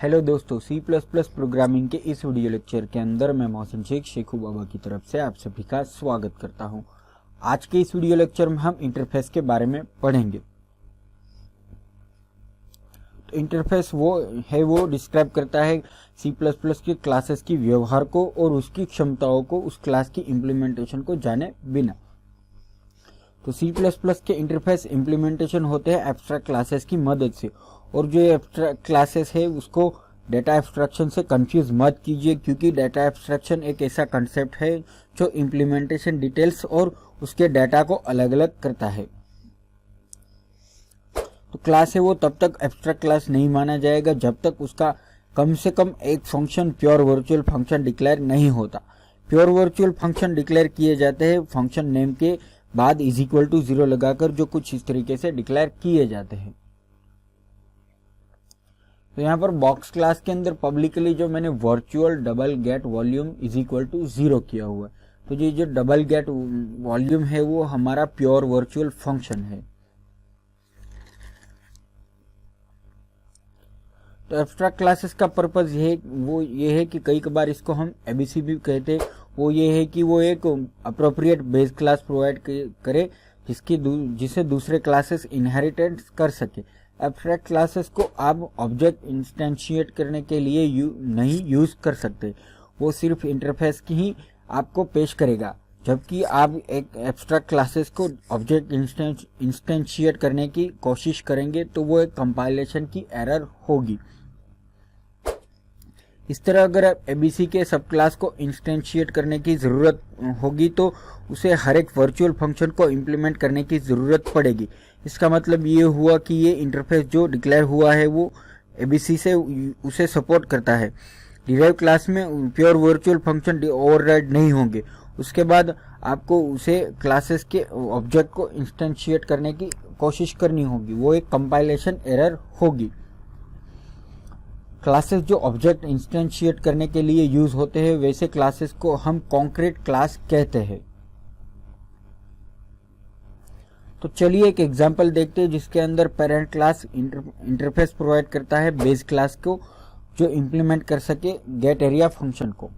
Hello दोस्तों, C plus plus programming के इस वीडियो लेक्चर के अंदर मैं मोहसिन शेख शेखू बाबा की तरफ से आप सभी का स्वागत करता हूं। आज के इस वीडियो लेक्चर में हम इंटरफेस के बारे में पढ़ेंगे। तो इंटरफेस वो डिस्क्राइब करता है सी प्लस प्लस के क्लासेस की व्यवहार को और उसकी क्षमताओं को उस क्लास की इम्प्लीमेंटेशन को जाने बिना। तो सी प्लस प्लस के इंटरफेस इम्प्लीमेंटेशन होते हैं एब्स्ट्रैक्ट क्लासेस की मदद से, और जो एब्स्ट्रैक्ट क्लासेस है उसको डेटा एब्स्ट्रैक्शन से कंफ्यूज मत कीजिए, क्योंकि डेटा एब्स्ट्रैक्शन एक ऐसा कंसेप्ट है जो इम्प्लीमेंटेशन डिटेल्स और उसके डाटा को अलग अलग करता है। तो क्लास है वो तब तक एब्स्ट्रैक्ट क्लास नहीं माना जाएगा जब तक उसका कम से कम एक function pure virtual function declare नहीं होता। प्योर वर्चुअल फंक्शन डिक्लेयर किए जाते हैं फंक्शन नेम के बाद =0 लगाकर, जो कुछ इस तरीके से डिक्लेयर किए जाते हैं। तो यहाँ पर बॉक्स क्लास के अंदर पब्लिकली जो मैंने वर्चुअल डबल गेट वॉल्यूम =0 किया हुआ है, तो ये जो डबल गेट वॉल्यूम है वो हमारा प्योर वर्चुअल फंक्शन है। तो एब्स्ट्रैक्ट क्लासेस का पर्पज ये है कि कई बार इसको हम एबीसी भी कहते हैं। वो ये है कि वो एक अप्रोप्रिएट बेस क्लास प्रोवाइड करे जिसे दूसरे क्लासेस इनहेरिटेंस कर सके। एब्स्ट्रैक्ट क्लासेस को आप ऑब्जेक्ट इंस्टेंशिएट करने के लिए नहीं यूज कर सकते, वो सिर्फ इंटरफेस की ही आपको पेश करेगा। जबकि आप एक एब्स्ट्रैक्ट क्लासेस को ऑब्जेक्ट इंस्टेंशिएट करने की कोशिश करेंगे तो वो एक कंपाइलेशन की एरर होगी। इस तरह अगर आप एबीसी के सब क्लास को इंस्टेंशिएट करने की ज़रूरत होगी तो उसे हर एक वर्चुअल फंक्शन को इम्प्लीमेंट करने की ज़रूरत पड़ेगी। इसका मतलब ये हुआ कि ये इंटरफेस जो डिक्लेयर हुआ है वो एबीसी से उसे सपोर्ट करता है। डिराइव क्लास में प्योर वर्चुअल फंक्शन ओवरराइड नहीं होंगे। उसके बाद आपको उसे क्लासेस के ऑब्जेक्ट को इंस्टेंशिएट करने की कोशिश करनी होगी, वो एक कंपाइलेशन एरर होगी। क्लासेस जो ऑब्जेक्ट इंस्टेंशिएट करने के लिए यूज होते हैं वैसे क्लासेस को हम कॉन्क्रीट क्लास कहते हैं। तो चलिए एक एग्जांपल देखते हैं जिसके अंदर पेरेंट क्लास इंटरफेस प्रोवाइड करता है बेस क्लास को जो इंप्लीमेंट कर सके गेट एरिया फंक्शन को।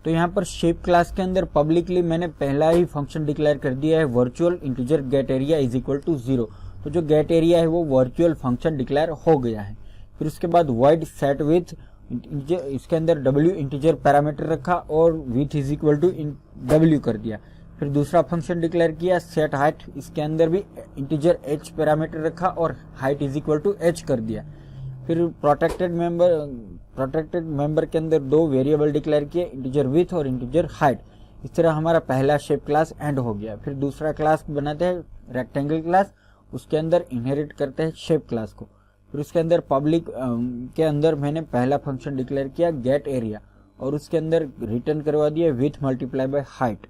तो यहाँ पर शेप क्लास के अंदर पब्लिकली मैंने पहला ही फंक्शन डिक्लेयर कर दिया है वर्चुअल इंटीजर गेट एरिया =0। तो जो गेट एरिया है वो वर्चुअल फंक्शन डिक्लेयर हो गया है। फिर उसके बाद void set width, इसके अंदर w इंटीजर पैरामीटर रखा और width w कर दिया। फिर दूसरा फंक्शन डिक्लेयर किया set height, इसके अंदर भी इंटीजर h पैरामीटर रखा और height h कर दिया। फिर प्रोटेक्टेड मेंबर के अंदर दो वेरिएबल डिक्लेयर किए इंटीजर width और इंटीजर height। इस तरह हमारा पहला शेप क्लास एंड हो गया। फिर दूसरा क्लास बनाते हैं रेक्टेंगल क्लास, उसके अंदर इनहेरिट करते हैं शेप क्लास को। फिर उसके अंदर पब्लिक के अंदर मैंने पहला फंक्शन डिक्लेयर किया गेट एरिया और उसके अंदर रिटर्न करवा दिया width × height।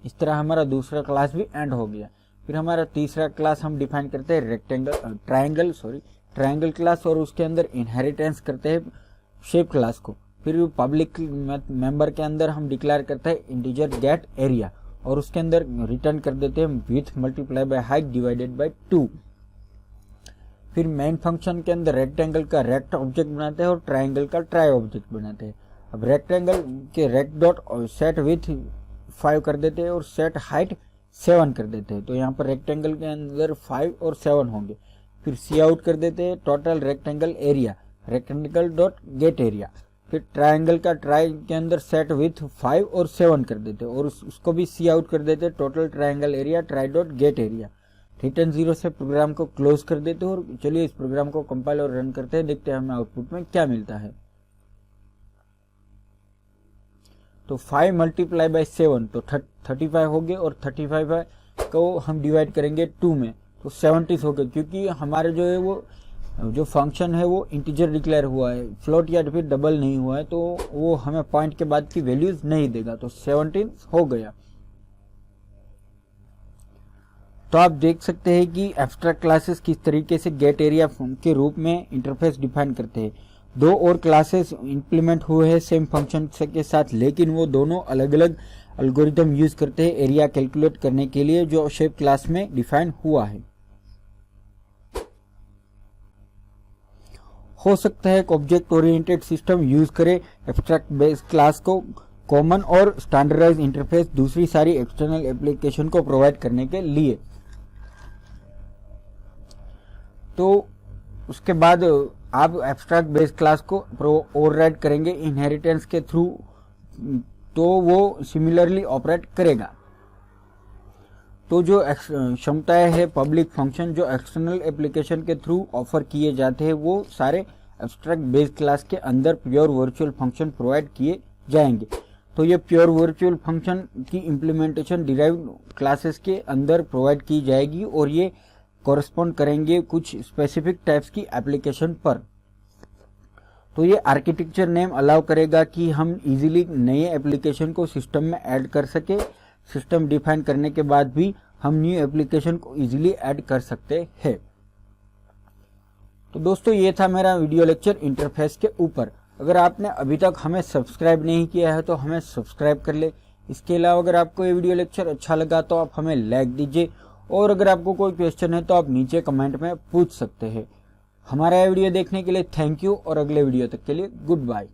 इस तरह हमारा दूसरा क्लास भी एंड हो गया। फिर हमारा तीसरा क्लास हम डिफाइन करते हैं ट्रायंगल क्लास और उसके अंदर इनहेरिटेंस करते हैं शेप क्लास को। फिर पब्लिक मेंबर के अंदर हम डिक्लेयर करते हैं इंटीजर गेट एरिया और उसके अंदर रिटर्न कर देते हैं width × height / 2। फिर मेन फंक्शन के अंदर रेक्टेंगल का रेक्ट ऑब्जेक्ट बनाते हैं और ट्रायंगल का ट्राई ऑब्जेक्ट बनाते हैं। अब रेक्टेंगल के रेक्ट डॉट सेट width 5 कर देते हैं और सेट हाइट 7 कर देते हैं। तो यहाँ पर रेक्टेंगल के अंदर 5 और 7 होंगे। फिर सी आउट कर देते हैं total rectangle area rectangle dot get area. फिर ट्रायंगल का ट्राई के अंदर सेट width 5 और 7 कर देते हैं और उसको भी सी आउट कर देते हैं total triangle area try dot get area. Return 0 से प्रोग्राम को क्लोज कर देते हैं और चलिए इस प्रोग्राम को कंपाइल और रन करते हैं, देखते हैं हमें आउटपुट में क्या मिलता है। तो 5 × 7 तो 35 हो गए और 35 को हम डिवाइड करेंगे 2 में तो 70 हो गए, क्योंकि हमारे जो है वो जो फंक्शन है वो इंटीजर डिक्लेयर हुआ है, फ्लोट या फिर डबल नहीं हुआ है, तो वो हमें पॉइंट के बाद की वैल्यूज नहीं देगा। तो 17 हो गया। तो आप देख सकते हैं कि एब्स्ट्रैक्ट क्लासेस किस तरीके से गेट एरिया के रूप में इंटरफेस डिफाइन करते हैं। दो और क्लासेस इंप्लीमेंट हुए हैं सेम फंक्शन के साथ, लेकिन वो दोनों अलग अलग एल्गोरिथम यूज करते हैं एरिया कैलकुलेट करने के लिए जो शेप क्लास में डिफाइन हुआ है। हो सकता है एक ऑब्जेक्ट ओरिएंटेड सिस्टम यूज करे एब्स्ट्रैक्ट बेस क्लास को कॉमन और स्टैंडर्डाइज इंटरफेस दूसरी सारी एक्सटर्नल एप्लीकेशन को प्रोवाइड करने के लिए। तो उसके बाद आप एब्स्ट्रैक्ट बेस क्लास को ओवरराइड करेंगे इनहेरिटेंस के थ्रू, तो वो सिमिलरली ऑपरेट करेगा। तो जो क्षमताएं है पब्लिक फंक्शन जो एक्सटर्नल एप्लीकेशन के थ्रू ऑफर किए जाते हैं वो सारे एब्स्ट्रैक्ट बेस क्लास के अंदर प्योर वर्चुअल फंक्शन प्रोवाइड किए जाएंगे। तो ये प्योर वर्चुअल फंक्शन की इम्प्लीमेंटेशन डिराइव्ड क्लासेस के अंदर प्रोवाइड की जाएगी और ये कॉरेस्पॉन्ड करेंगे कुछ स्पेसिफिक टाइप्स की एप्लीकेशन पर। तो ये आर्किटेक्चर नेम अलाउ करेगा कि हम इजीली नए एप्लीकेशन को सिस्टम में ऐड कर सके। सिस्टम डिफाइन करने के बाद भी हम न्यू एप्लीकेशन को इजीली ऐड कर सकते हैं। तो दोस्तों ये था मेरा वीडियो लेक्चर इंटरफेस के ऊपर। अगर आपने अभी तक हमें सब्सक्राइब नहीं किया है तो हमें सब्सक्राइब कर ले। इसके अलावा अगर आपको ये वीडियो लेक्चर अच्छा लगा तो आप हमें लाइक दीजिए और अगर आपको कोई क्वेश्चन है तो आप नीचे कमेंट में पूछ सकते हैं। हमारा ये वीडियो देखने के लिए थैंक यू और अगले वीडियो तक के लिए गुड बाय।